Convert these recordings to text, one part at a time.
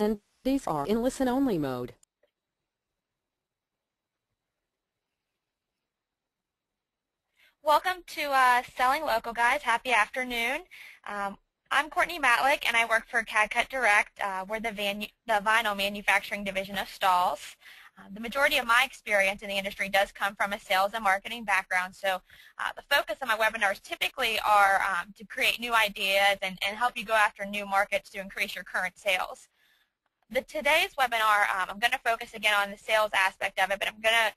Attendees are in listen-only mode. Welcome to Selling Local, guys. Happy afternoon. I'm Courtney Matlick, and I work for CADCUT Direct. We're the vinyl manufacturing division of Stalls. The majority of my experience in the industry does come from a sales and marketing background, so the focus of my webinars typically are to create new ideas and help you go after new markets to increase your current sales. Today's webinar, I'm going to focus again on the sales aspect of it, but I'm going to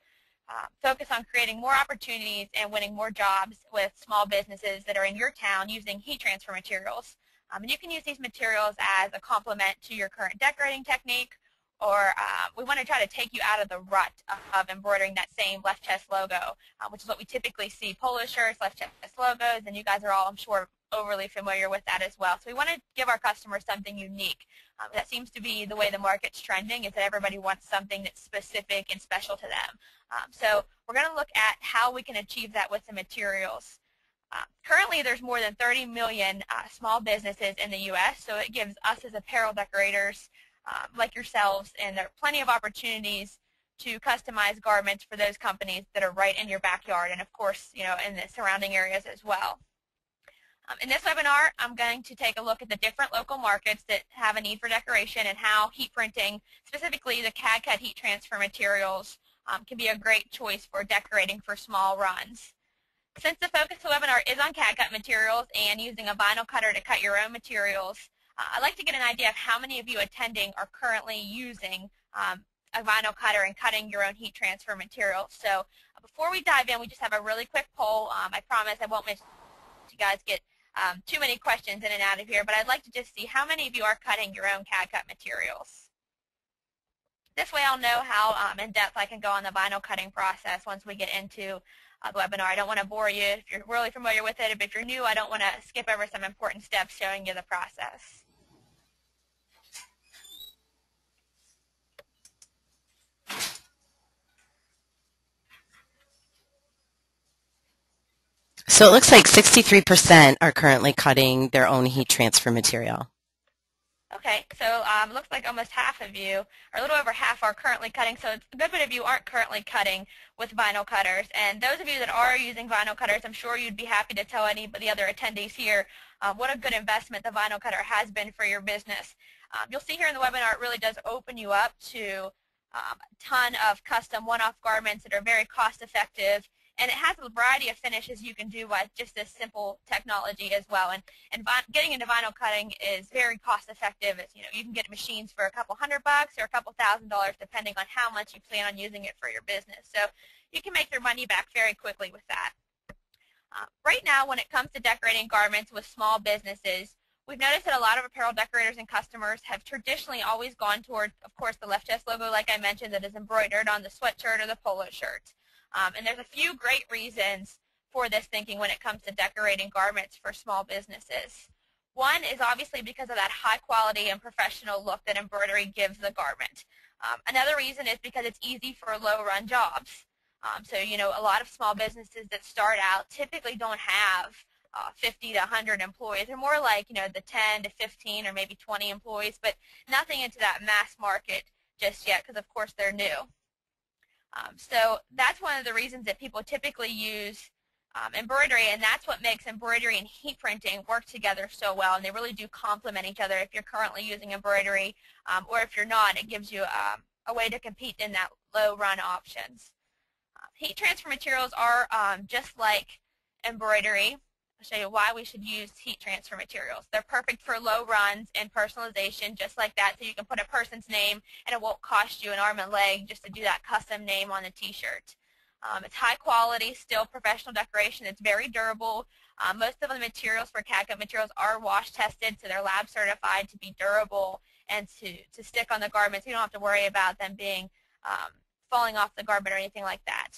focus on creating more opportunities and winning more jobs with small businesses that are in your town using heat transfer materials. And you can use these materials as a complement to your current decorating technique, or we want to try to take you out of the rut of embroidering that same left chest logo, which is what we typically see: polo shirts, left chest logos, and you guys are all, I'm sure, overly familiar with that as well. So we want to give our customers something unique. That seems to be the way the market's trending, is that everybody wants something that's specific and special to them. So we're going to look at how we can achieve that with the materials. Currently, there's more than 30 million small businesses in the U.S., so it gives us as apparel decorators like yourselves, and there are plenty of opportunities to customize garments for those companies that are right in your backyard, and of course, you know, in the surrounding areas as well. In this webinar, I'm going to take a look at the different local markets that have a need for decoration and how heat printing, specifically the CADCUT heat transfer materials, can be a great choice for decorating for small runs. Since the focus of the webinar is on CADCUT materials and using a vinyl cutter to cut your own materials, I'd like to get an idea of how many of you attending are currently using a vinyl cutter and cutting your own heat transfer materials. So before we dive in, we just have a really quick poll. I promise I won't miss you guys get too many questions in and out of here, but I'd like to just see how many of you are cutting your own CADCUT materials. This way I'll know how in-depth I can go on the vinyl cutting process once we get into the webinar. I don't want to bore you if you're really familiar with it, but if you're new, I don't want to skip over some important steps showing you the process. So it looks like 63% are currently cutting their own heat transfer material. Okay, so it looks like almost half of you, or a little over half, are currently cutting, so a good bit of you aren't currently cutting with vinyl cutters. And those of you that are using vinyl cutters, I'm sure you'd be happy to tell any of the other attendees here what a good investment the vinyl cutter has been for your business. You'll see here in the webinar it really does open you up to a ton of custom one-off garments that are very cost-effective. And it has a variety of finishes you can do with just this simple technology as well. And getting into vinyl cutting is very cost effective. It's, you know, you can get machines for a couple $100 or a couple $1,000 depending on how much you plan on using it for your business. So you can make your money back very quickly with that. Right now, when it comes to decorating garments with small businesses, we've noticed that a lot of apparel decorators and customers have traditionally always gone toward, of course, the left chest logo, like I mentioned, that is embroidered on the sweatshirt or the polo shirt. And there's a few great reasons for this thinking when it comes to decorating garments for small businesses. One is obviously because of that high quality and professional look that embroidery gives the garment. Another reason is because it's easy for low-run jobs. So, you know, a lot of small businesses that start out typically don't have 50 to 100 employees. They're more like, you know, the 10 to 15 or maybe 20 employees, but nothing into that mass market just yet because, of course, they're new. So that's one of the reasons that people typically use embroidery, and that's what makes embroidery and heat printing work together so well, and they really do complement each other. If you're currently using embroidery or if you're not, it gives you a way to compete in that low-run options. Heat transfer materials are just like embroidery. I'll show you why we should use heat transfer materials. They're perfect for low runs and personalization, just like that, so you can put a person's name and it won't cost you an arm and leg just to do that custom name on the t-shirt. It's high quality, still professional decoration. It's very durable. Most of the materials for CADCUT materials are wash tested, so they're lab certified to be durable and to stick on the garments. You don't have to worry about them being falling off the garment or anything like that.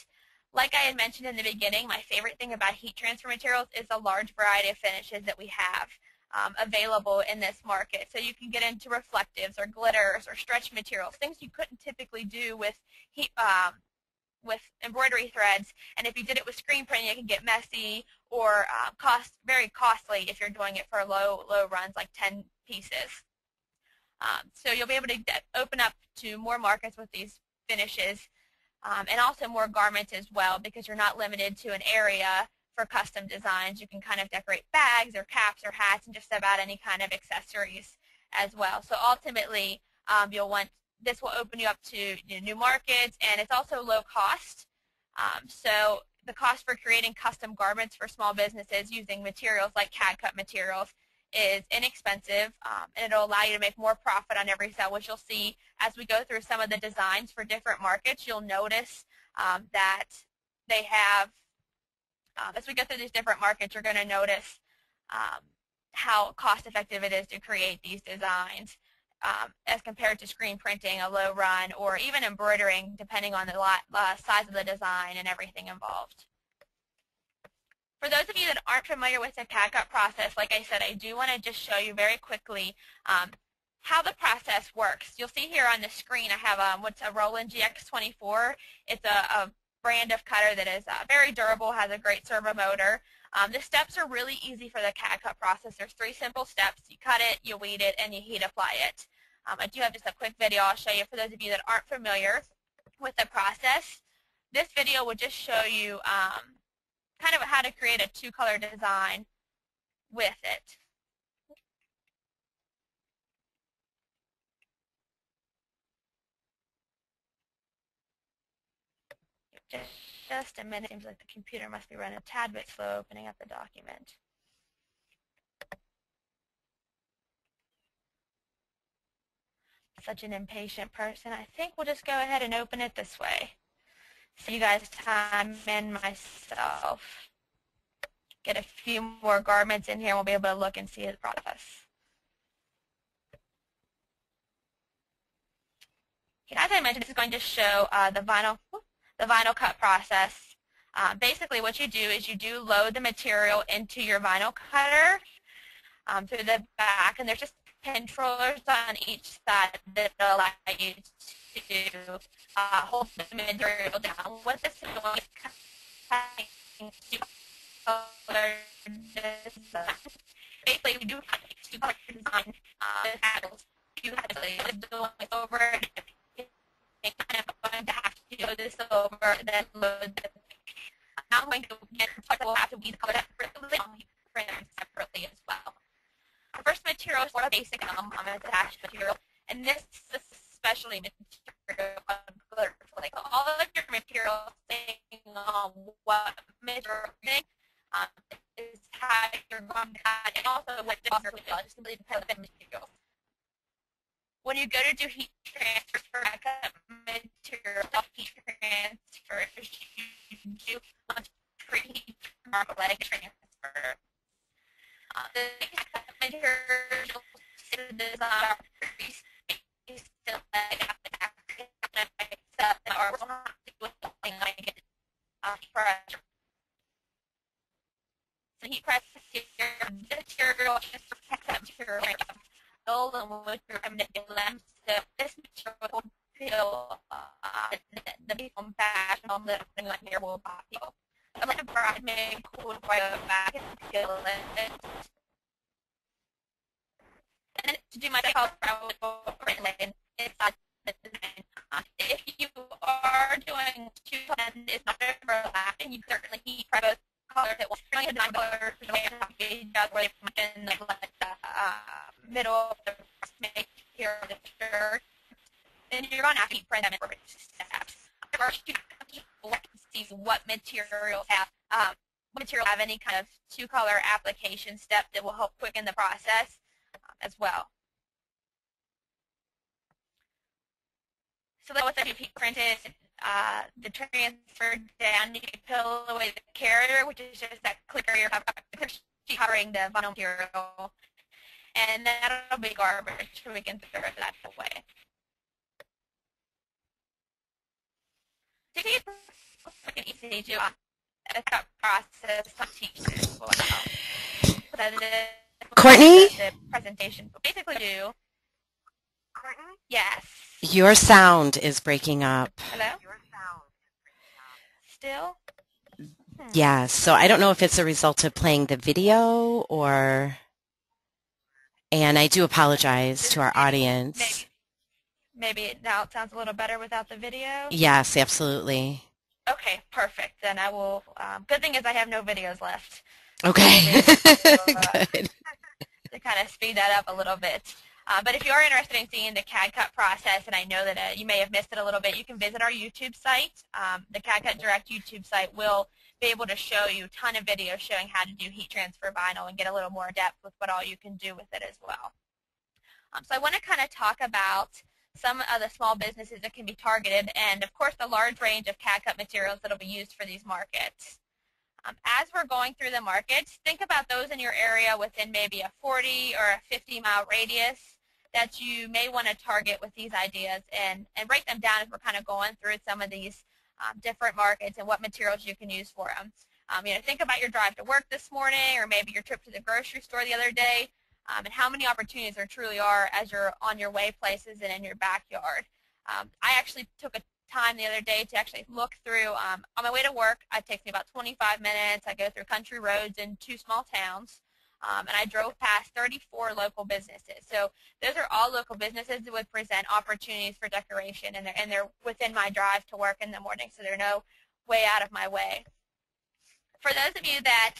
Like I had mentioned in the beginning, my favorite thing about heat transfer materials is the large variety of finishes that we have available in this market. So you can get into reflectives or glitters or stretch materials, things you couldn't typically do with embroidery threads. And if you did it with screen printing, it can get messy or very costly if you're doing it for low runs like 10 pieces. So you'll be able to open up to more markets with these finishes, and also more garments as well, because you're not limited to an area for custom designs. You can kind of decorate bags or caps or hats and just about any kind of accessories as well. So ultimately, this will open you up to new markets, and it's also low cost. So the cost for creating custom garments for small businesses using materials like CADCUT materials is inexpensive, and it'll allow you to make more profit on every sale, which you'll see as we go through some of the designs for different markets. You'll notice that they have, as we go through these different markets, you're going to notice how cost effective it is to create these designs as compared to screen printing, a low run, or even embroidering, depending on the size of the design and everything involved. For those of you that aren't familiar with the CADCUT process, like I said, I do want to just show you very quickly how the process works. You'll see here on the screen I have what's a Roland GX24. It's a brand of cutter that is very durable, has a great servo motor. The steps are really easy for the CADCUT process. There's 3 simple steps. You cut it, you weed it, and you heat apply it. I do have just a quick video I'll show you for those of you that aren't familiar with the process. This video will just show you kind of how to create a 2-color design with it. Just a minute. Seems like the computer must be running a tad bit slow opening up the document. Such an impatient person. I think we'll just go ahead and open it this way. So you guys time in myself. Get a few more garments in here and we'll be able to look and see the process. As I mentioned, this is going to show the vinyl cut process. Basically what you do is you do load the material into your vinyl cutter through the back, and there's just controllers on each side that allow you to hold the material down. What this is doing is cutting basically we do have a 2-color design handles. You have to go over it. You're kind of going to have to go this over, then load the I'm not going to get we'll have to weed the color separately, print them separately as well. The first material is sort of basic attached material, and this is especially material glitter flake. All of your material saying what material is how you're going to cut, and also what just simply depends on the materials. When you go to do heat transfers for material heat transfers, you do preheat leg transfer. The materials design still pressure. So heat press here, the material is to protect that material and with your manipulum. So this material will feel the people fashion on the here will feel. I'm like a bridesmaid cool right back and feel it. And to do my print it's if you are doing 2 colors, it's not overlapping. You certainly heat press both colors at once. You're going to have 9 colors where they in the middle of the make here the shirt. And you're going to have to print them in perfect steps. First, you look and see what materials have any kind of 2-color application step that will help quicken the process as well. So that's what the heat printed, the transfer down, you can peel away the carrier, which is just that clear carrier covering the vinyl material, and that'll be garbage, so we can throw that away. To it's easy to cut process to teach this as well. Courtney? The presentation basically do. Courtney? Yes. Your sound is breaking up. Hello? Still? Yeah, so I don't know if it's a result of playing the video or... And I do apologize to our audience. Maybe now it sounds a little better without the video. Yes, absolutely. Okay, perfect. Then I will. Good thing is I have no videos left. Okay. Good. To kind of speed that up a little bit. But if you are interested in seeing the CADCUT process, and I know that you may have missed it a little bit, you can visit our YouTube site. The CADCUT Direct YouTube site will be able to show you a ton of videos showing how to do heat transfer vinyl and get a little more depth with what all you can do with it as well. So I want to kind of talk about some of the small businesses that can be targeted and, of course, the large range of CADCUT materials that will be used for these markets. As we're going through the markets, think about those in your area within maybe a 40 or a 50-mile radius that you may want to target with these ideas and break them down as we're kind of going through some of these different markets and what materials you can use for them. Think about your drive to work this morning or maybe your trip to the grocery store the other day and how many opportunities there truly are as you're on your way places and in your backyard. I actually took a time the other day to actually look through, on my way to work, it takes me about 25 minutes. I go through country roads in 2 small towns, and I drove past 34 local businesses. So those are all local businesses that would present opportunities for decoration, and they're within my drive to work in the morning, so they're no way out of my way. For those of you that,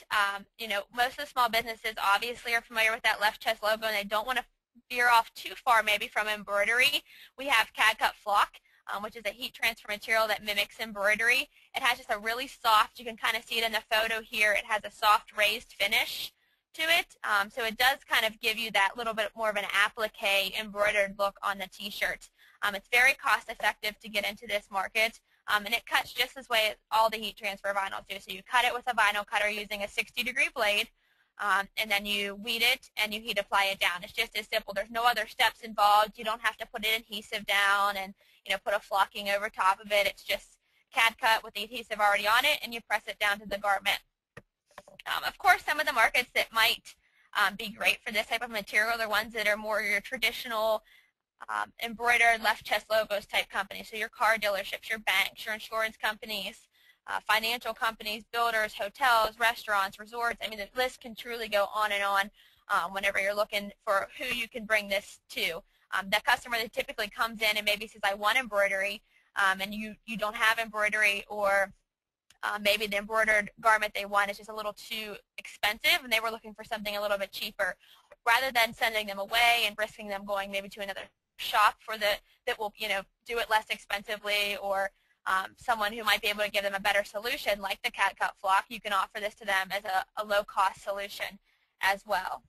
most of the small businesses obviously are familiar with that left chest logo, and they don't want to veer off too far maybe from embroidery, we have CADCUT Flock, which is a heat transfer material that mimics embroidery. It has just a really soft, you can kind of see it in the photo here, it has a soft raised finish to it. So it does kind of give you that little bit more of an applique embroidered look on the t-shirts. It's very cost effective to get into this market. And it cuts just as way as all the heat transfer vinyls do. So you cut it with a vinyl cutter using a 60-degree blade, and then you weed it and you heat apply it down. It's just as simple. There's no other steps involved. You don't have to put an adhesive down and put a flocking over top of it. It's just CADCUT with the adhesive already on it, and you press it down to the garment. Of course, some of the markets that might be great for this type of material are ones that are more your traditional embroidered left chest logos type companies. So your car dealerships, your banks, your insurance companies, financial companies, builders, hotels, restaurants, resorts. I mean, the list can truly go on and on whenever you're looking for who you can bring this to. That customer that typically comes in and maybe says, I want embroidery, and you don't have embroidery, or maybe the embroidered garment they want is just a little too expensive and they were looking for something a little bit cheaper. Rather than sending them away and risking them going maybe to another shop that will do it less expensively, or someone who might be able to give them a better solution like the CADCUT Flock, you can offer this to them as a low-cost solution as well.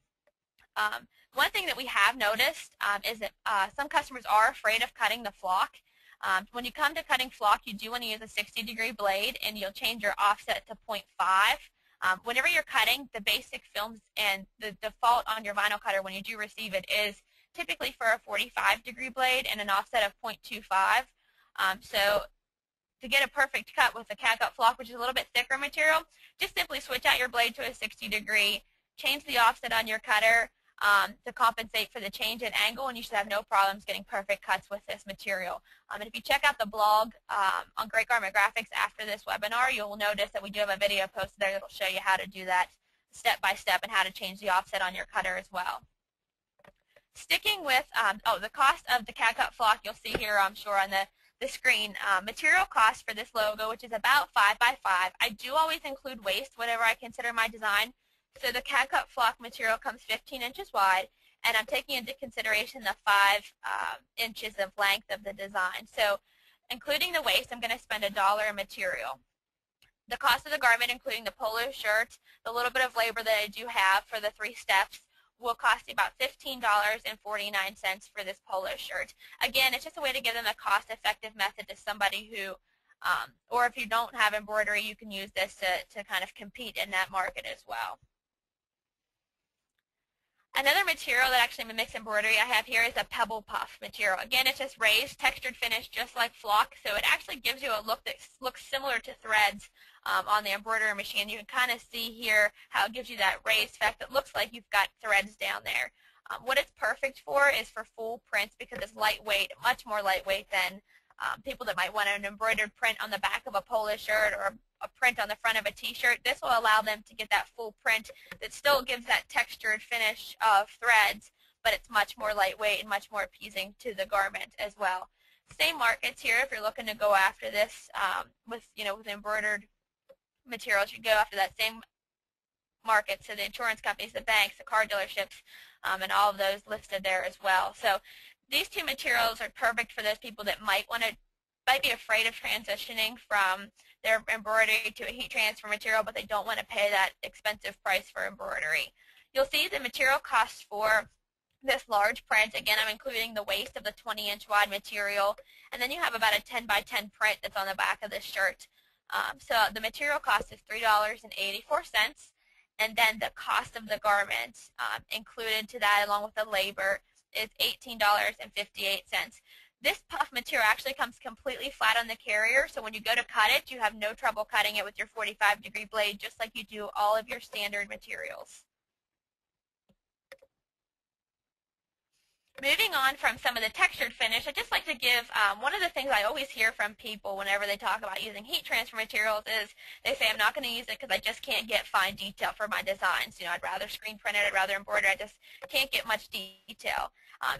One thing that we have noticed is that some customers are afraid of cutting the flock. When you come to cutting flock, you do want to use a 60-degree blade, and you'll change your offset to 0.5. Whenever you're cutting, the basic films and the default on your vinyl cutter when you do receive it is typically for a 45-degree blade and an offset of 0.25. So to get a perfect cut with the CADCUT Flock, which is a little bit thicker material, just simply switch out your blade to a 60-degree, change the offset on your cutter to compensate for the change in angle, and you should have no problems getting perfect cuts with this material. And if you check out the blog on Great Garment Graphics after this webinar, you'll notice that we do have a video posted there that will show you how to do that step by step and how to change the offset on your cutter as well. Sticking with the cost of the CADCUT Flock, you'll see here, I'm sure, on the screen, material cost for this logo, which is about 5 by 5. I do always include waste whenever I consider my design. So the CADCUT Flock material comes 15 inches wide, and I'm taking into consideration the 5 inches of length of the design. So including the waste, I'm going to spend $1 in material. The cost of the garment, including the polo shirt, the little bit of labor that I do have for the 3 steps, will cost you about $15.49 for this polo shirt. Again, it's just a way to give them a cost-effective method to somebody who, or if you don't have embroidery, you can use this to kind of compete in that market as well. Another material that actually mimics embroidery I have here is a Pebble Puff material. Again, it's just raised, textured finish, just like flock, so it actually gives you a look that looks similar to threads on the embroidery machine. You can kind of see here how it gives you that raised effect that looks like you've got threads down there. What it's perfect for is for full prints because it's lightweight, much more lightweight than people that might want an embroidered print on the back of a polo shirt or a print on the front of a t-shirt. This will allow them to get that full print that still gives that textured finish of threads, but it's much more lightweight and much more appeasing to the garment as well. Same markets here if you're looking to go after this with embroidered materials. You go after that same market, so the insurance companies, the banks, the car dealerships, and all of those listed there as well. So these two materials are perfect for those people that might be afraid of transitioning from their embroidery to a heat transfer material, but they don't want to pay that expensive price for embroidery. You'll see the material costs for this large print. Again, I'm including the waist of the 20-inch wide material, and then you have about a 10 by 10 print that's on the back of this shirt. So the material cost is $3.84, and then the cost of the garment included to that along with the labor is $18.58. This puff material actually comes completely flat on the carrier, so when you go to cut it, you have no trouble cutting it with your 45-degree blade, just like you do all of your standard materials. Moving on from some of the textured finish, I'd just like to give one of the things I always hear from people whenever they talk about using heat transfer materials is they say, I'm not going to use it because I just can't get fine detail for my designs. I'd rather screen print it, I'd rather embroider, I just can't get much detail.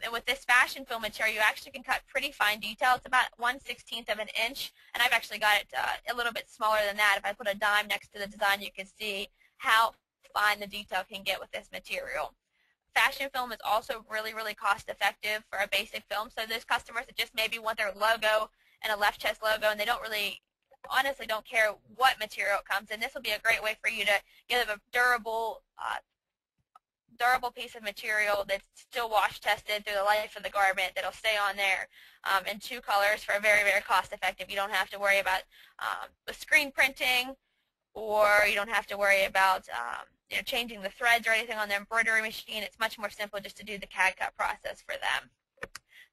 And with this fashion film material, you actually can cut pretty fine detail. It's about 1/16 of an inch, and I've actually got it a little bit smaller than that. If I put a dime next to the design, you can see how fine the detail can get with this material. Fashion film is also really, really cost effective for a basic film. So those customers that just maybe want their logo and a left chest logo, and they don't really, honestly don't care what material it comes in, this will be a great way for you to give a durable piece of material that's still wash tested through the life of the garment that'll stay on there in two colors for a very, very cost effective. You don't have to worry about the screen printing, or you don't have to worry about changing the threads or anything on the embroidery machine. It's much more simple just to do the CADCUT process for them.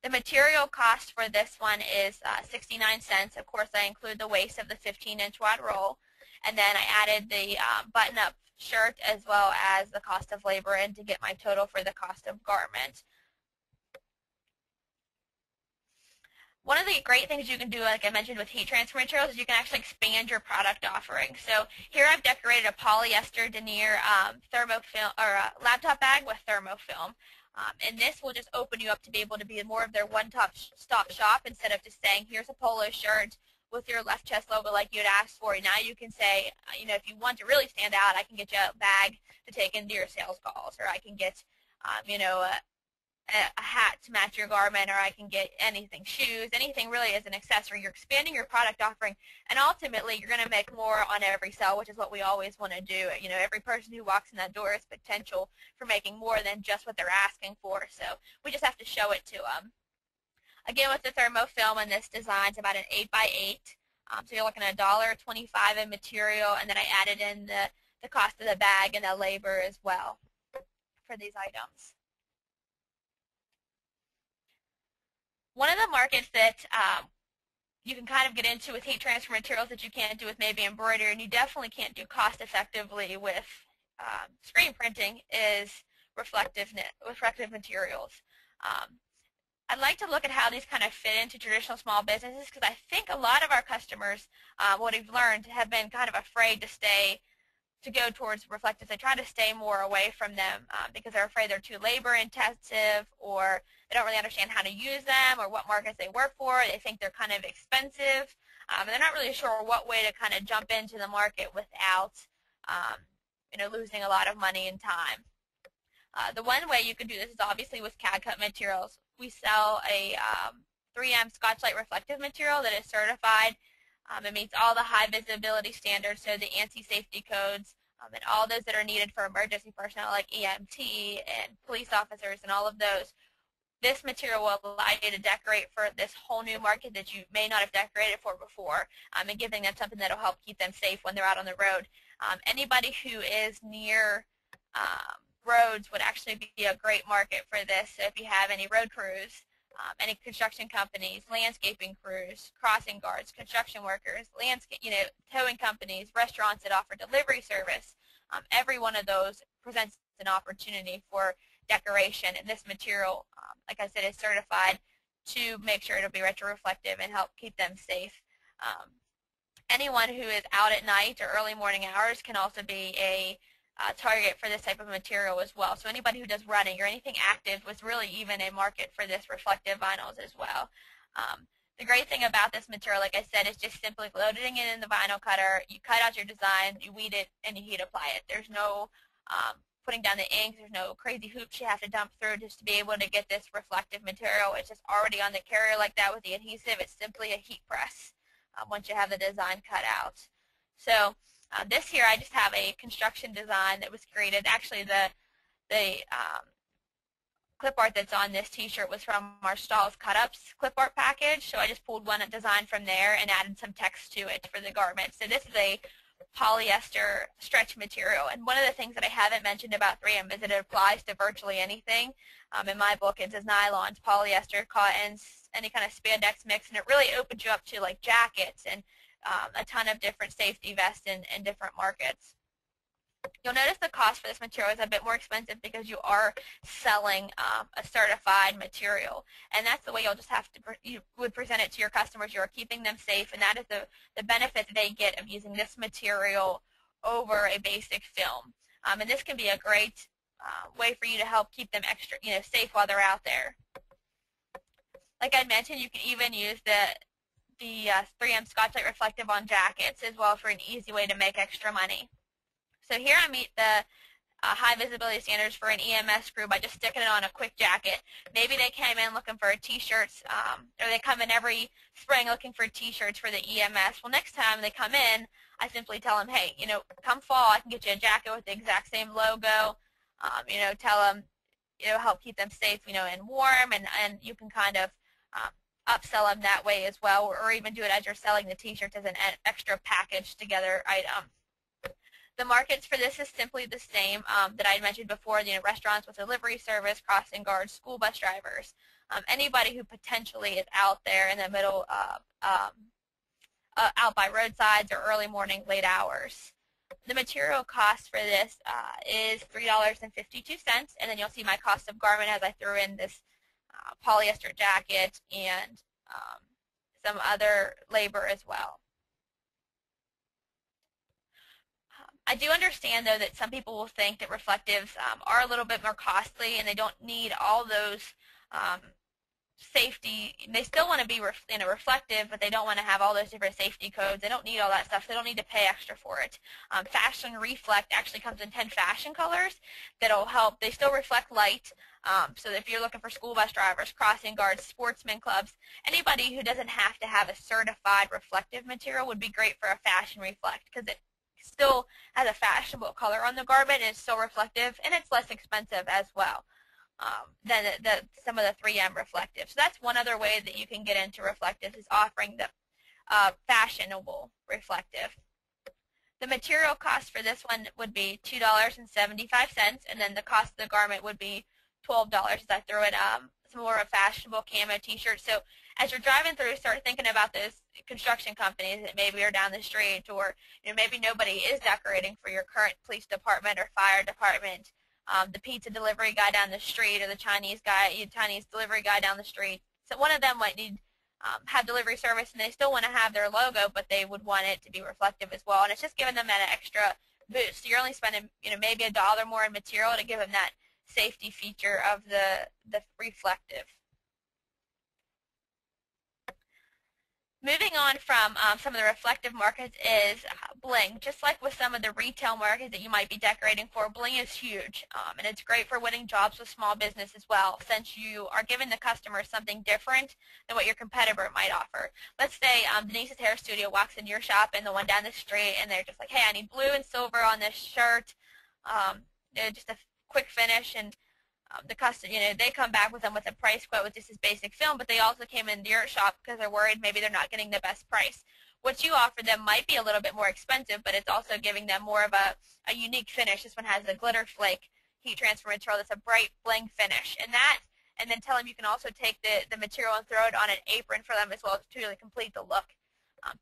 The material cost for this one is 69 cents. Of course, I include the waist of the 15-inch wide roll, and then I added the button-up shirt as well as the cost of labor in to get my total for the cost of garment. One of the great things you can do, like I mentioned with heat transfer materials, is you can actually expand your product offering. So here I've decorated a polyester denier thermofilm or a laptop bag with thermofilm. And this will just open you up to be able to be more of their one-stop shop instead of just saying, here's a polo shirt with your left chest logo like you had asked for. Now you can say, if you want to really stand out, I can get you a bag to take into your sales calls, or I can get, a hat to match your garment, or I can get anything, shoes, anything really as an accessory. You're expanding your product offering, and ultimately you're going to make more on every sale, which is what we always want to do. Every person who walks in that door has potential for making more than just what they're asking for, so we just have to show it to them. Again, with the thermofilm in this design, it's about an 8 by 8, so you're looking at $1.25 in material, and then I added in the cost of the bag and the labor as well for these items. One of the markets that you can kind of get into with heat transfer materials that you can't do with maybe embroidery, and you definitely can't do cost effectively with screen printing, is reflective materials. I'd like to look at how these kind of fit into traditional small businesses, because I think a lot of our customers, what we've learned, have been kind of afraid to go towards reflectives. They try to stay more away from them because they're afraid they're too labor intensive, or they don't really understand how to use them or what markets they work for. They think they're kind of expensive, and they're not really sure what way to kind of jump into the market without losing a lot of money and time. The one way you can do this is obviously with CADCUT materials. We sell a 3M Scotch-Lite reflective material that is certified. It meets all the high visibility standards, so the ANSI safety codes, and all those that are needed for emergency personnel like EMT and police officers and all of those. This material will allow you to decorate for this whole new market that you may not have decorated for before, and giving them something that will help keep them safe when they're out on the road. Anybody who is near roads would actually be a great market for this. So if you have any road crews, any construction companies, landscaping crews, crossing guards, construction workers, towing companies, restaurants that offer delivery service, every one of those presents an opportunity for decoration. And this material, like I said, is certified to make sure it'll be retroreflective and help keep them safe. Anyone who is out at night or early morning hours can also be a target for this type of material as well. So anybody who does running or anything active was really even a market for this reflective vinyls as well. The great thing about this material, like I said, is just simply loading it in the vinyl cutter. You cut out your design, you weed it, and you heat apply it. There's no putting down the ink. There's no crazy hoops you have to dump through just to be able to get this reflective material. It's just already on the carrier like that with the adhesive. It's simply a heat press once you have the design cut out. So this here, I just have a construction design that was created. Actually, the clip art that's on this t-shirt was from our Stahl's Cut Ups clip art package, so I just pulled one design from there and added some text to it for the garment. So this is a polyester stretch material, and one of the things that I haven't mentioned about 3M is that it applies to virtually anything. In my book, it says nylons, polyester, cottons, any kind of spandex mix, and it really opens you up to like jackets and a ton of different safety vests in different markets. You'll notice the cost for this material is a bit more expensive because you are selling a certified material, and that's the way you'll just have to, you would present it to your customers. You are keeping them safe, and that is the benefit that they get of using this material over a basic film. And this can be a great way for you to help keep them extra, safe while they're out there. Like I mentioned, you can even use the 3M Scotch-Lite reflective on jackets as well for an easy way to make extra money. So here I meet the high visibility standards for an EMS crew by just sticking it on a quick jacket. Maybe they came in looking for t-shirts, or they come in every spring looking for t-shirts for the EMS. Well, next time they come in, I simply tell them, hey, come fall, I can get you a jacket with the exact same logo. Tell them, help keep them safe, and warm, and you can kind of upsell them that way as well, or even do it as you're selling the t-shirts as an extra packaged together item. The markets for this is simply the same that I mentioned before, restaurants with delivery service, crossing guards, school bus drivers, anybody who potentially is out there in the middle, out by roadsides or early morning, late hours. The material cost for this is $3.52, and then you'll see my cost of garment as I threw in this polyester jacket and some other labor as well. I do understand, though, that some people will think that reflectives are a little bit more costly and they don't need all those safety. They still want to be reflective, but they don't want to have all those different safety codes. They don't need all that stuff. They don't need to pay extra for it. Fashion Reflect actually comes in 10 fashion colors that'll help. They still reflect light, so if you're looking for school bus drivers, crossing guards, sportsman clubs, anybody who doesn't have to have a certified reflective material would be great for a Fashion Reflect because it still has a fashionable color on the garment and it's still reflective, and it's less expensive as well than some of the 3M reflectives. So that's one other way that you can get into reflectives, is offering the fashionable reflective. The material cost for this one would be $2.75, and then the cost of the garment would be $12 as I threw in some more of a fashionable camo t-shirt. So as you're driving through, start thinking about those construction companies that maybe are down the street, or maybe nobody is decorating for your current police department or fire department. The pizza delivery guy down the street, or the Chinese delivery guy down the street. So one of them might need have delivery service, and they still want to have their logo, but they would want it to be reflective as well. And it's just giving them that extra boost. So you're only spending maybe $1 more in material to give them that safety feature of the reflective. Moving on from some of the reflective markets is Bling. Just like with some of the retail markets that you might be decorating for, Bling is huge, and it's great for winning jobs with small business as well, since you are giving the customer something different than what your competitor might offer. Let's say Denise's hair studio walks in your shop and the one down the street, and they're just like, hey, I need blue and silver on this shirt, just a quick finish, and the customer, they come back with them with a price quote with just this basic film, but they also came into your shop because they're worried maybe they're not getting the best price. What you offer them might be a little bit more expensive, but it's also giving them more of a unique finish. This one has the glitter flake heat transfer material that's a bright bling finish, and then tell them you can also take the material and throw it on an apron for them as well to really complete the look.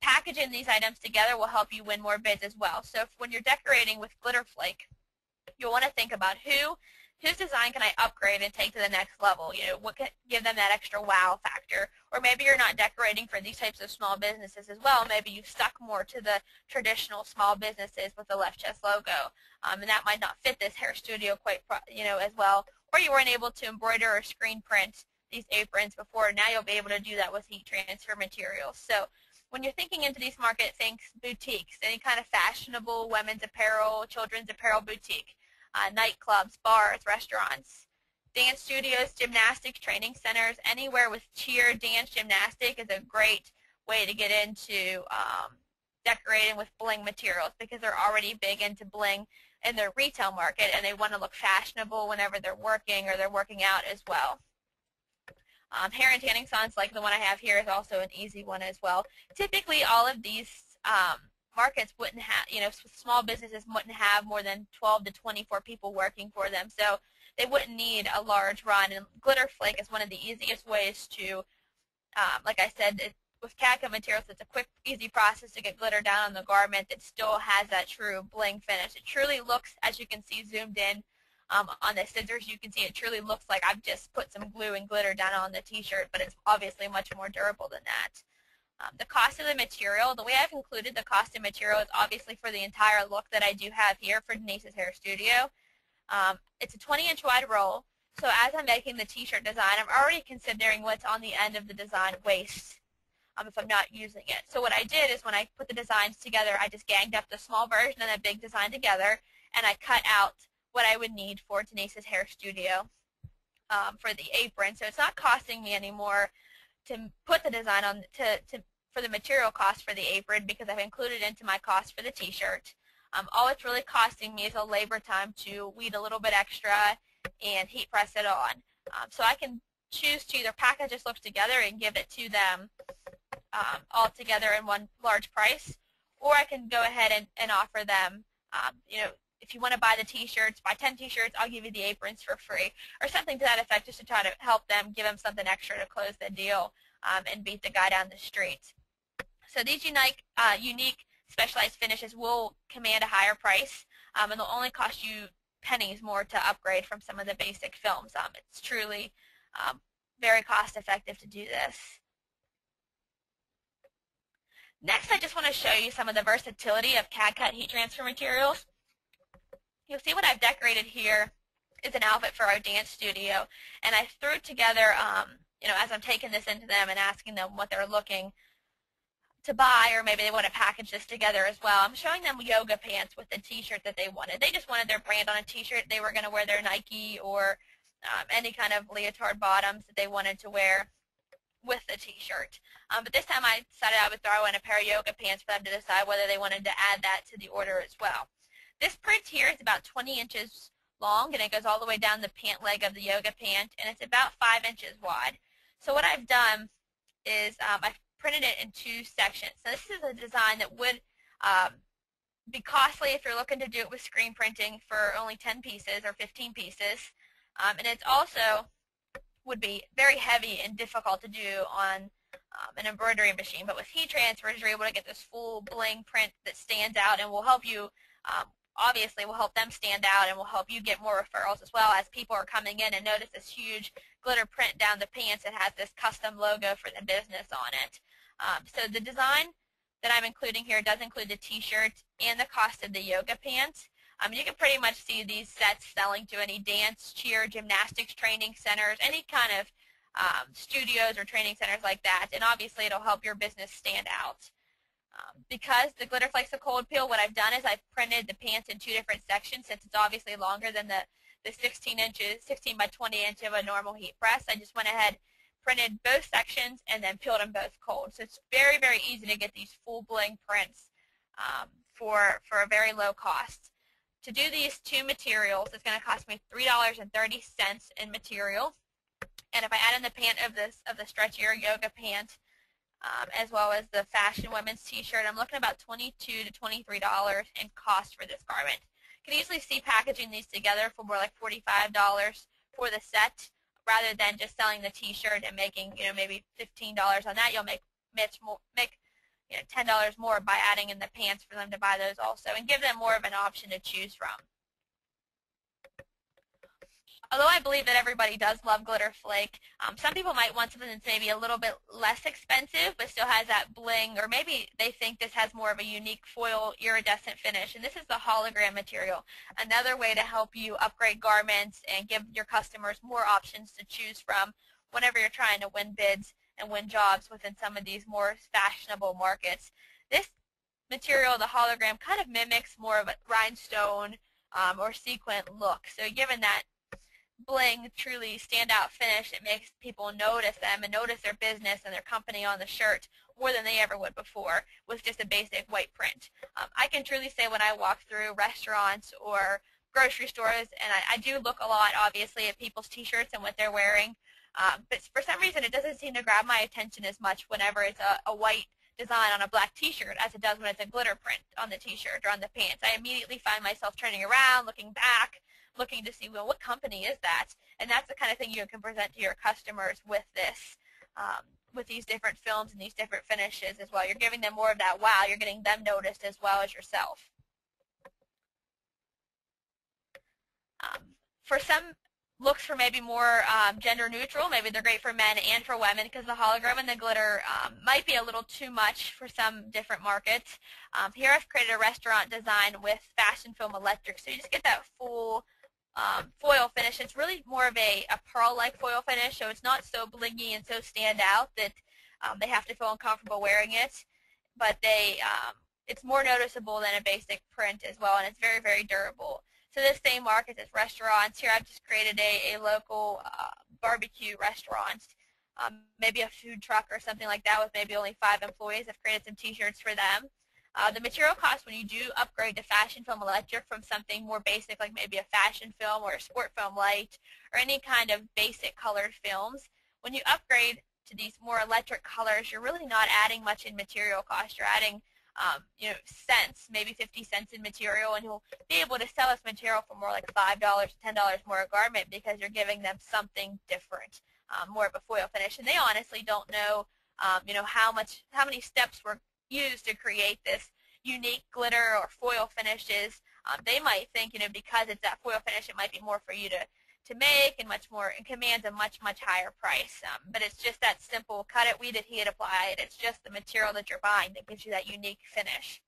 Packaging these items together will help you win more bids as well. So when you're decorating with glitter flake, you'll want to think about whose design can I upgrade and take to the next level? What can give them that extra wow factor? Or maybe you're not decorating for these types of small businesses as well. Maybe you've stuck more to the traditional small businesses with the left chest logo, and that might not fit this hair studio quite, as well. Or you weren't able to embroider or screen print these aprons before. Now you'll be able to do that with heat transfer materials. So when you're thinking into these markets, think boutiques, any kind of fashionable women's apparel, children's apparel boutique, nightclubs, bars, restaurants, dance studios, gymnastics, training centers, anywhere with cheer, dance, gymnastic is a great way to get into decorating with bling materials, because they're already big into bling in their retail market, and they want to look fashionable whenever they're working or they're working out as well. Hair and tanning salons like the one I have here is also an easy one as well. Typically, all of these markets wouldn't have, small businesses wouldn't have more than 12 to 24 people working for them, so they wouldn't need a large run. And glitter flake is one of the easiest ways to, like I said, with CADCUT materials, it's a quick, easy process to get glitter down on the garment that still has that true bling finish. It truly looks, as you can see zoomed in on the scissors, you can see it truly looks like I've just put some glue and glitter down on the t-shirt, but it's obviously much more durable than that. The cost of the material, the way I've included the cost of material is obviously for the entire look that I do have here for Denise's Hair Studio. It's a 20-inch wide roll, so as I'm making the t-shirt design, I'm already considering what's on the end of the design waist if I'm not using it. So what I did is when I put the designs together, I just ganged up the small version and the big design together, and I cut out what I would need for Denise's Hair Studio for the apron. So it's not costing me anymore to put the design on for the material cost for the apron, because I've included into my cost for the t-shirt. All it's really costing me is a labor time to weed a little bit extra and heat press it on. So I can choose to either package this look together and give it to them all together in one large price, or I can go ahead and offer them, if you want to buy the t-shirts, buy 10 t-shirts, I'll give you the aprons for free, or something to that effect, just to try to help them, give them something extra to close the deal and beat the guy down the street. So these unique specialized finishes will command a higher price, and they'll only cost you pennies more to upgrade from some of the basic films. It's truly very cost effective to do this. Next, I just want to show you some of the versatility of CADCUT heat transfer materials. You'll see what I've decorated here is an outfit for our dance studio, and I threw it together, as I'm taking this into them and asking them what they're looking to buy, or maybe they want to package this together as well. I'm showing them yoga pants with the t-shirt that they wanted. They just wanted their brand on a t-shirt. They were going to wear their Nike or any kind of leotard bottoms that they wanted to wear with the t-shirt. But this time I decided I would throw in a pair of yoga pants for them to decide whether they wanted to add that to the order as well. This print here is about 20 inches long, and it goes all the way down the pant leg of the yoga pant, and it's about 5 inches wide. So what I've done is I've printed it in 2 sections. So this is a design that would be costly if you're looking to do it with screen printing for only 10 pieces or 15 pieces. And it's also would be very heavy and difficult to do on an embroidery machine. But with heat transfers, you're able to get this full bling print that stands out and will help you, obviously will help them stand out, and will help you get more referrals as well, as people are coming in and notice this huge glitter print down the pants that has this custom logo for the business on it. So the design that I'm including here does include the t-shirt and the cost of the yoga pants. You can pretty much see these sets selling to any dance, cheer, gymnastics training centers, any kind of studios or training centers like that, and obviously it'll help your business stand out. Because the glitter flakes are cold peel, what I've done is I've printed the pants in 2 different sections, since it's obviously longer than the 16 by 20 inch of a normal heat press. I just went ahead, printed both sections, and then peeled them both cold. So it's very, very easy to get these full bling prints for a very low cost. To do these 2 materials, it's going to cost me $3.30 in material. And if I add in the pant of the stretchier yoga pant, as well as the fashion women's t-shirt, I'm looking at about $22 to $23 in cost for this garment. You can easily see packaging these together for more like $45 for the set, rather than just selling the t-shirt and making, maybe $15 on that. You'll make $10 more by adding in the pants for them to buy those also, and give them more of an option to choose from. Although I believe that everybody does love glitter flake, some people might want something that's maybe a little bit less expensive but still has that bling, or maybe they think this has more of a unique foil iridescent finish, and this is the hologram material. Another way to help you upgrade garments and give your customers more options to choose from whenever you're trying to win bids and win jobs within some of these more fashionable markets. This material, the hologram, kind of mimics more of a rhinestone or sequin look. So given that bling, truly standout finish, it makes people notice them and notice their business and their company on the shirt more than they ever would before with just a basic white print. I can truly say when I walk through restaurants or grocery stores, and I do look a lot, obviously, at people's t-shirts and what they're wearing, but for some reason it doesn't seem to grab my attention as much whenever it's a white design on a black t-shirt as it does when it's a glitter print on the t-shirt or on the pants. I immediately find myself turning around, looking back, looking to see, well, what company is that? And that's the kind of thing you can present to your customers with this, with these different films and these different finishes as well. You're giving them more of that wow. You're getting them noticed as well as yourself. For some looks for maybe more gender neutral, maybe they're great for men and for women because the hologram and the glitter might be a little too much for some different markets. Here I've created a restaurant design with fashion film electric, so you just get that full foil finish. It's really more of a pearl-like foil finish, so it's not so blingy and so stand out that they have to feel uncomfortable wearing it, but it's more noticeable than a basic print as well, and it's very, very durable. So this same market is restaurants. Here I've just created a local barbecue restaurant, maybe a food truck or something like that with maybe only 5 employees. I've created some t-shirts for them. The material cost when you do upgrade to fashion film electric from something more basic like maybe a fashion film or a sport film light or any kind of basic colored films, when you upgrade to these more electric colors, you're really not adding much in material cost. You're adding cents, maybe 50 cents in material, and you'll be able to sell this material for more like $5, $10 more a garment because you're giving them something different, more of a foil finish. And they honestly don't know, how many steps were used to create this unique glitter or foil finishes. They might think, because it's that foil finish, it might be more for you to make and much more, and commands a much, much higher price. But it's just that simple, cut it, weed it, heat it, apply it. It's just the material that you're buying that gives you that unique finish.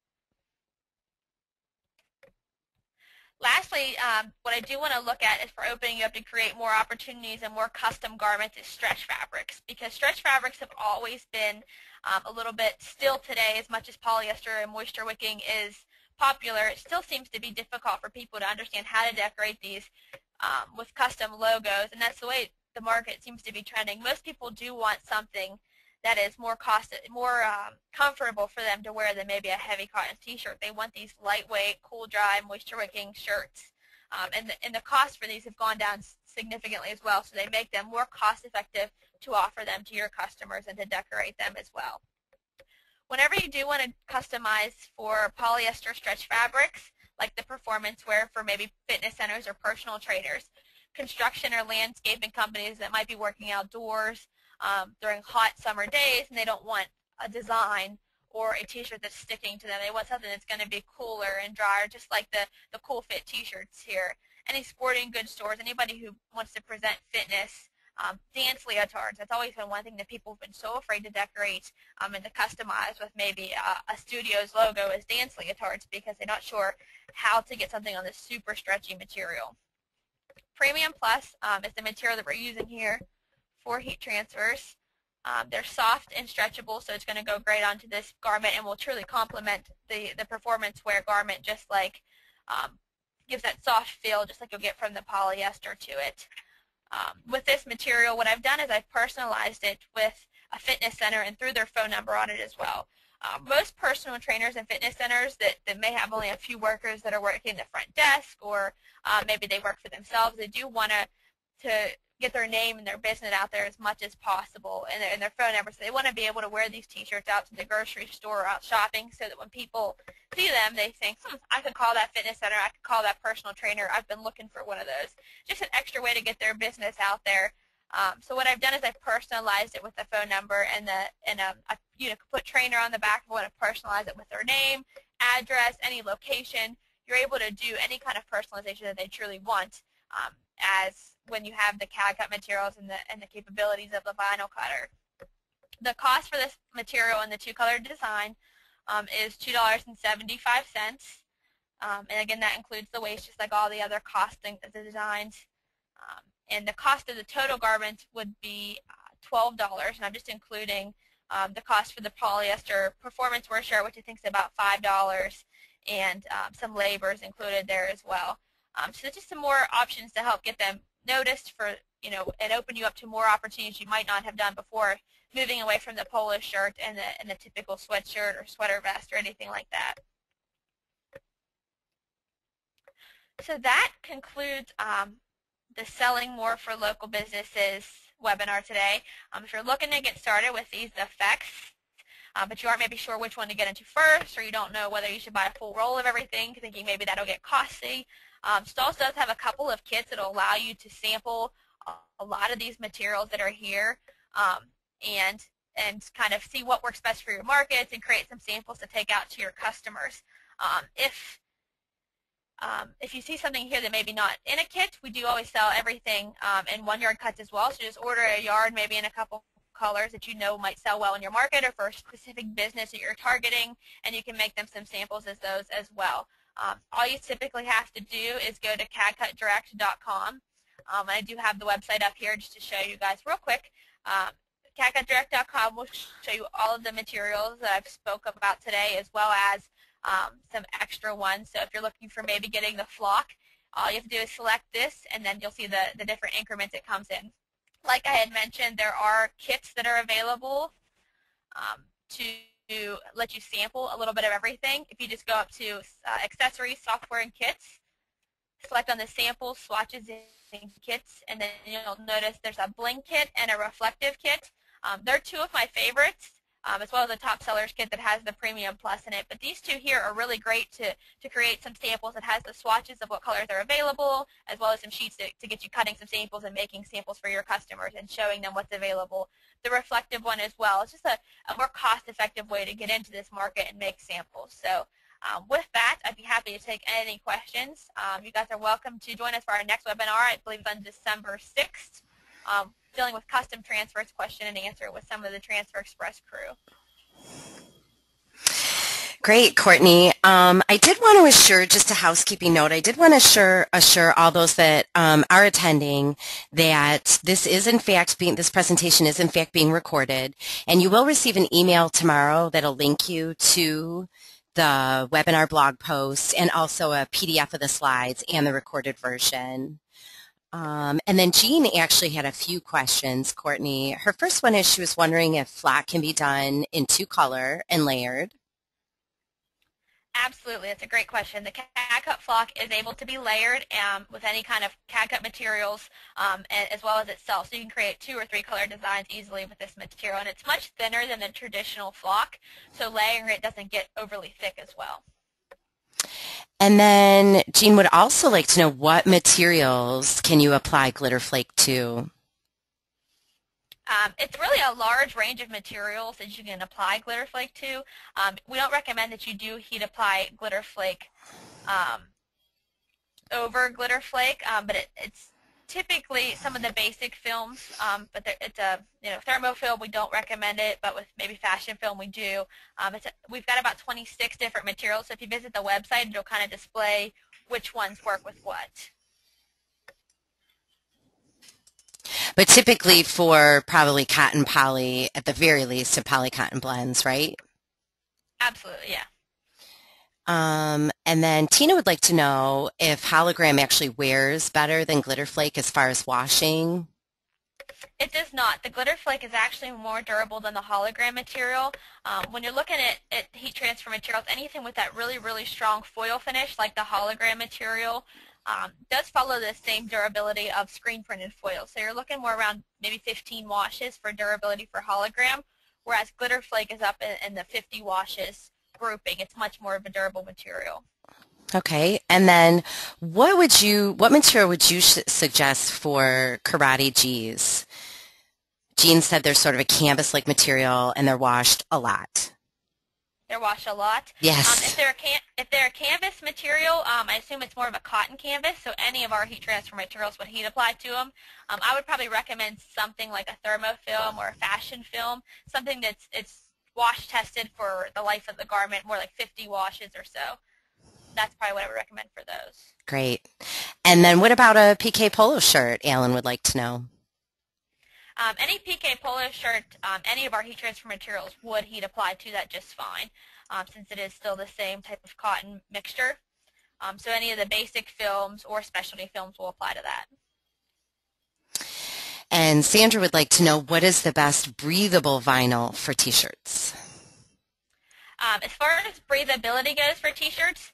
Lastly, what I do want to look at is for opening you up to create more opportunities and more custom garments is stretch fabrics, because stretch fabrics have always been a little bit, still today, as much as polyester and moisture wicking is popular, it still seems to be difficult for people to understand how to decorate these with custom logos, and that's the way the market seems to be trending. Most people do want something that is more comfortable for them to wear than maybe a heavy cotton t-shirt. They want these lightweight, cool, dry, moisture-wicking shirts, and the cost for these have gone down significantly as well, so they make them more cost-effective to offer them to your customers and to decorate them as well. Whenever you do want to customize for polyester stretch fabrics, like the performance wear for maybe fitness centers or personal trainers, construction or landscaping companies that might be working outdoors during hot summer days, and they don't want a design or a t-shirt that's sticking to them. They want something that's going to be cooler and drier, just like the Cool Fit t-shirts here. Any sporting goods stores, anybody who wants to present fitness, dance leotards. That's always been one thing that people have been so afraid to decorate and to customize with maybe a studio's logo as dance leotards because they're not sure how to get something on this super stretchy material. Premium Plus is the material that we're using here for heat transfers. They're soft and stretchable, so it's going to go great onto this garment and will truly complement the performance wear garment, just like gives that soft feel just like you'll get from the polyester to it. With this material, what I've done is I've personalized it with a fitness center and threw their phone number on it as well. Most personal trainers and fitness centers that may have only a few workers that are working the front desk, or maybe they work for themselves, they do want to get their name and their business out there as much as possible, and their phone number. So they want to be able to wear these t-shirts out to the grocery store or out shopping so that when people see them, they think, I could call that fitness center, I could call that personal trainer, I've been looking for one of those. Just an extra way to get their business out there. So what I've done is I've personalized it with the phone number, and I put trainer on the back. I want to personalize it with their name, address, any location. You're able to do any kind of personalization that they truly want as when you have the CADCUT materials and the capabilities of the vinyl cutter. The cost for this material in the two-color design is $2.75. And again, that includes the waste, just like all the other costing of the designs. And the cost of the total garment would be $12, and I'm just including the cost for the polyester performance wear shirt, which I think is about $5, and some labor is included there as well. So just some more options to help get them noticed for, and open you up to more opportunities you might not have done before, moving away from the polo shirt and the typical sweatshirt or sweater vest or anything like that. So that concludes the Selling More for Local Businesses webinar today. If you're looking to get started with these effects, but you aren't maybe sure which one to get into first, or you don't know whether you should buy a full roll of everything, thinking maybe that'll get costly, Stalls does have a couple of kits that will allow you to sample a lot of these materials that are here, and kind of see what works best for your markets and create some samples to take out to your customers. If you see something here that maybe not in a kit, we do always sell everything in 1 yard cuts as well. So just order a yard maybe in a couple colors that you know might sell well in your market or for a specific business that you're targeting, and you can make them some samples as those as well. All you typically have to do is go to CADCUTDirect.com. I do have the website up here just to show you guys real quick. CADCUTDirect.com will show you all of the materials that I've spoke about today, as well as some extra ones. So if you're looking for maybe getting the flock, all you have to do is select this, and then you'll see the different increments it comes in. Like I had mentioned, there are kits that are available to let you sample a little bit of everything. If you just go up to accessories, software, and kits, select on the samples, swatches, and kits, and then you'll notice there's a Bling kit and a reflective kit. They're two of my favorites, as well as a top sellers kit that has the Premium Plus in it. But these two here are really great to create some samples. It has the swatches of what colors are available, as well as some sheets to get you cutting some samples and making samples for your customers and showing them what's available. The reflective one as well. It's just a more cost-effective way to get into this market and make samples. So with that, I'd be happy to take any questions. You guys are welcome to join us for our next webinar. I believe it's on December 6th. Dealing with custom transfers, question and answer with some of the Transfer Express crew. Great, Courtney. I did want to assure, just a housekeeping note, I did want to assure all those that are attending that this is in fact this presentation is in fact being recorded, and you will receive an email tomorrow that'll link you to the webinar blog post and also a PDF of the slides and the recorded version. And then Jean actually had a few questions, Courtney. Her first one is she was wondering if flock can be done in 2-color and layered. Absolutely. That's a great question. The CADCUT flock is able to be layered with any kind of CADCUT materials as well as itself. So you can create 2 or 3 color designs easily with this material. And it's much thinner than the traditional flock, so layering it doesn't get overly thick as well. And then Jean would also like to know what materials can you apply glitter flake to? It's really a large range of materials that you can apply glitter flake to. We don't recommend that you do heat apply glitter flake over glitter flake, but it's typically some of the basic films. But it's a thermofilm. We don't recommend it, but with maybe fashion film we do. We've got about 26 different materials. So if you visit the website, it'll kind of display which ones work with what. But typically for probably cotton poly, at the very least, to poly cotton blends, right? Absolutely, yeah. And then Tina would like to know if hologram actually wears better than glitter flake as far as washing. It does not. The glitter flake is actually more durable than the hologram material. When you're looking at heat transfer materials, anything with that really, really strong foil finish like the hologram material does follow the same durability of screen printed foil. So you're looking more around maybe 15 washes for durability for hologram, whereas glitter flake is up in the 50 washes grouping. It's much more of a durable material. Okay, and then what material would you suggest for karate G's? Jean said they're sort of a canvas-like material and they're washed a lot. They're washed a lot. Yes. If they're a canvas material, I assume it's more of a cotton canvas, so any of our heat transfer materials would heat apply to them. I would probably recommend something like a thermofilm or a fashion film, something that's it's wash tested for the life of the garment, more like 50 washes or so. That's probably what I would recommend for those. Great. And then what about a PK polo shirt? Alan would like to know. Any PK polo shirt, any of our heat transfer materials would heat apply to that just fine, since it is still the same type of cotton mixture. So any of the basic films or specialty films will apply to that. And Sandra would like to know, what is the best breathable vinyl for t-shirts? As far as breathability goes for t-shirts,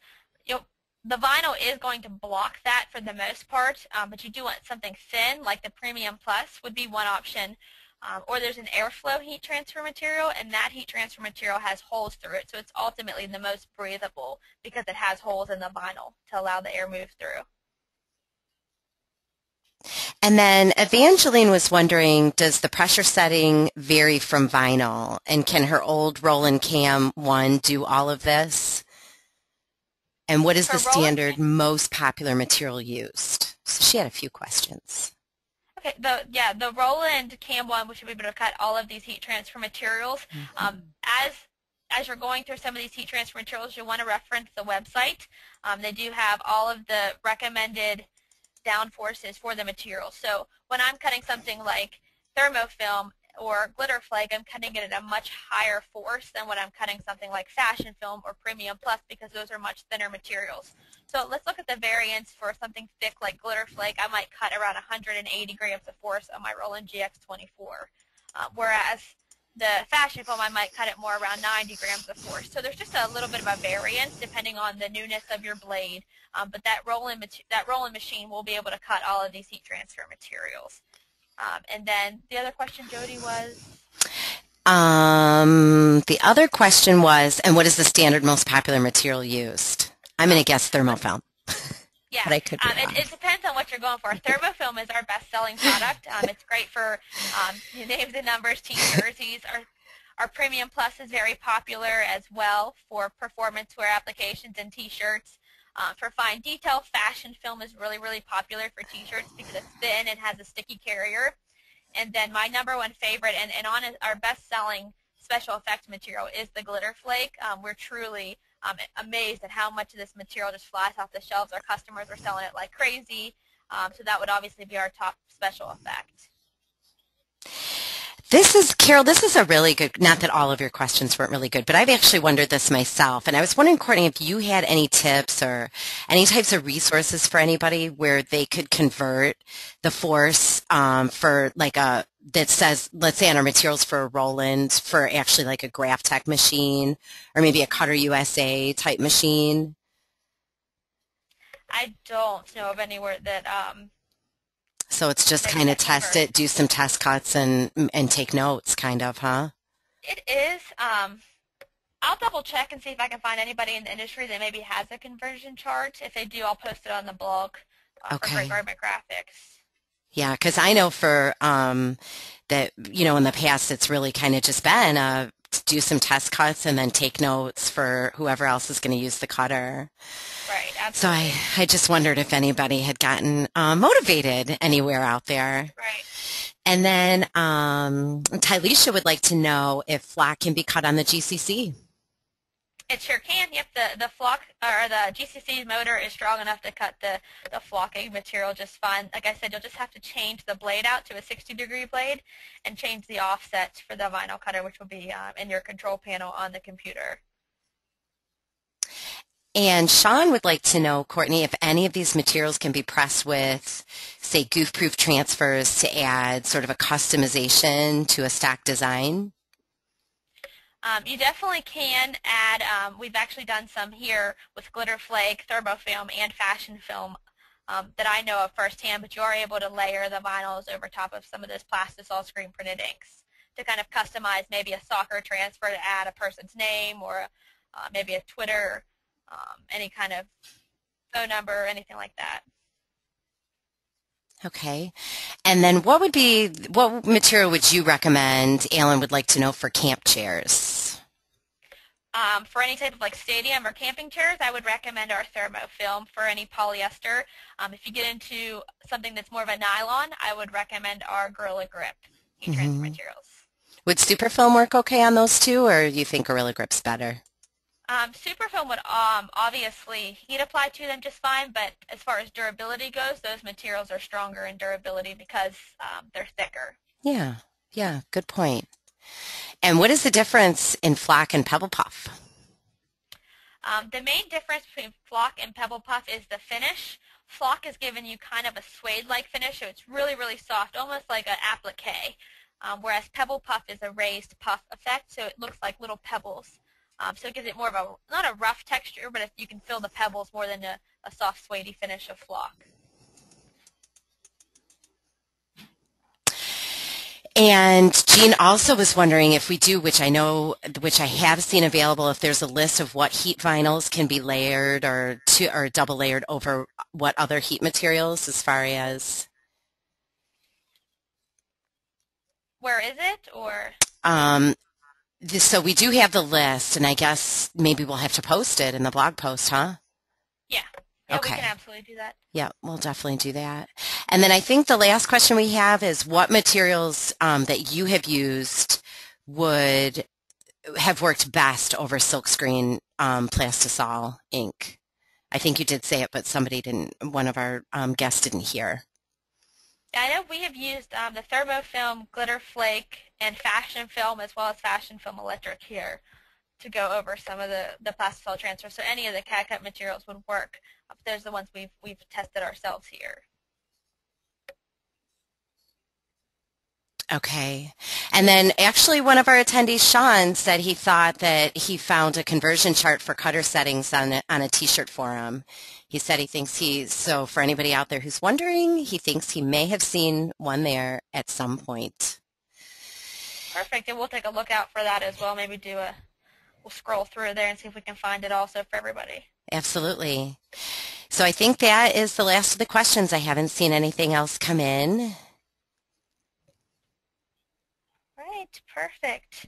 the vinyl is going to block that for the most part, but you do want something thin, like the Premium Plus would be one option. Or there's an airflow heat transfer material, and that heat transfer material has holes through it, so it's ultimately the most breathable because it has holes in the vinyl to allow the air move through. And then Evangeline was wondering, does the pressure setting vary from vinyl? And can her old Roland Cam 1 do all of this? And what is the standard most popular material used? So she had a few questions. Okay, the Roland Cam 1, we should be able to cut all of these heat transfer materials. As you're going through some of these heat transfer materials, you'll want to reference the website. They do have all of the recommended downforces for the material. So when I'm cutting something like thermofilm or glitter flake, I'm cutting it at a much higher force than when I'm cutting something like fashion film or Premium Plus, because those are much thinner materials. So let's look at the variance for something thick like glitter flake. I might cut around 180 grams of force on my Roland GX24, whereas the fashion film, I might cut it more around 90 grams of force. So there's just a little bit of a variance depending on the newness of your blade, but that Roland machine will be able to cut all of these heat transfer materials. And then the other question, Jody, was? The other question was, and what is the standard most popular material used? I'm going to guess thermofilm. Yeah, but I could be wrong. It depends on what you're going for. Thermofilm is our best-selling product. It's great for names and numbers, T-jerseys. Our Premium Plus is very popular as well for performance wear applications and T-shirts. For fine detail, fashion film is really, really popular for T-shirts because it's thin and has a sticky carrier. And then my number one favorite and our best-selling special effects material is the glitter flake. We're truly amazed at how much of this material just flies off the shelves. Our customers are selling it like crazy. So that would obviously be our top special effect. Carol, this is a really good, not that all of your questions weren't really good, but I've actually wondered this myself. And I was wondering, Courtney, if you had any tips or any types of resources for anybody where they could convert the force for like that says, let's say on our materials for a Roland, for actually like a Graph Tech machine or maybe a Cutter USA type machine. I don't know of anywhere that so it's just kind of test it, do some test cuts, and take notes, kind of, huh? It is. I'll double check and see if I can find anybody in the industry that maybe has a conversion chart. If they do, I'll post it on the blog for Great Garment Graphics. Yeah, because I know for that, in the past, it's really kind of just been do some test cuts and then take notes for whoever else is going to use the cutter. Right, absolutely. So I just wondered if anybody had gotten motivated anywhere out there. Right. And then Tylisha would like to know if flock can be cut on the GCC. It sure can. Yep, the flock or the GCC motor is strong enough to cut the flocking material just fine. Like I said, you'll just have to change the blade out to a 60-degree blade and change the offsets for the vinyl cutter, which will be in your control panel on the computer. And Sean would like to know, Courtney, if any of these materials can be pressed with, say, goof-proof transfers to add sort of a customization to a stock design. You definitely can add, we've actually done some here with glitter flake, thermofilm, and fashion film that I know of firsthand, but you are able to layer the vinyls over top of some of this plastisol screen printed inks to kind of customize maybe a soccer transfer to add a person's name or maybe a Twitter, any kind of phone number, anything like that. Okay. And then what material would you recommend? Alan would like to know for camp chairs. For any type of like stadium or camping chairs, I would recommend our thermofilm. For any polyester, if you get into something that's more of a nylon, I would recommend our Gorilla Grip heat transfer materials. Would Superfilm work okay on those two, or do you think Gorilla Grip's better? Superfilm would obviously heat apply to them just fine, but as far as durability goes, those materials are stronger in durability because they're thicker. Yeah, yeah, good point. And what is the difference in Flock and Pebble Puff? The main difference between Flock and Pebble Puff is the finish. Flock is giving you kind of a suede-like finish, so it's really, really soft, almost like an applique, whereas Pebble Puff is a raised puff effect, so it looks like little pebbles. So it gives it more of a, not a rough texture, but you can feel the pebbles more than a soft, suede finish of Flock. And Jean also was wondering if we do, which I have seen available, if there's a list of what heat vinyls can be layered or double layered over what other heat materials, as far as. Where is it, or? So we do have the list, and I guess maybe we'll have to post it in the blog post, huh? Yeah. Yeah, okay. We can absolutely do that. Yeah, we'll definitely do that. And then I think the last question we have is what materials that you have used would have worked best over silkscreen plastisol ink? I think you did say it, but one of our guests didn't hear. Yeah, I know we have used the Thermofilm Glitter Flake and Fashion Film, as well as Fashion Film Electric here to go over some of the plastisol transfer. So any of the CADCUT materials would work. Those are the ones we've tested ourselves here. Okay. And then actually one of our attendees, Sean, said he thought that he found a conversion chart for cutter settings on a t-shirt forum. He said he thinks so for anybody out there who's wondering, he thinks he may have seen one there at some point. Perfect. And we'll take a look out for that as well. Maybe we'll scroll through there and see if we can find it also for everybody. Absolutely. So I think that is the last of the questions. I haven't seen anything else come in. Right, perfect.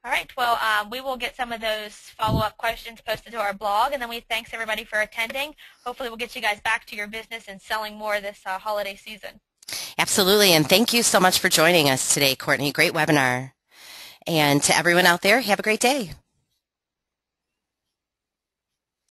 All right, well, we will get some of those follow-up questions posted to our blog, and then we thanks everybody for attending. Hopefully we'll get you guys back to your business and selling more this holiday season. Absolutely, and thank you so much for joining us today, Courtney. Great webinar. And to everyone out there, have a great day.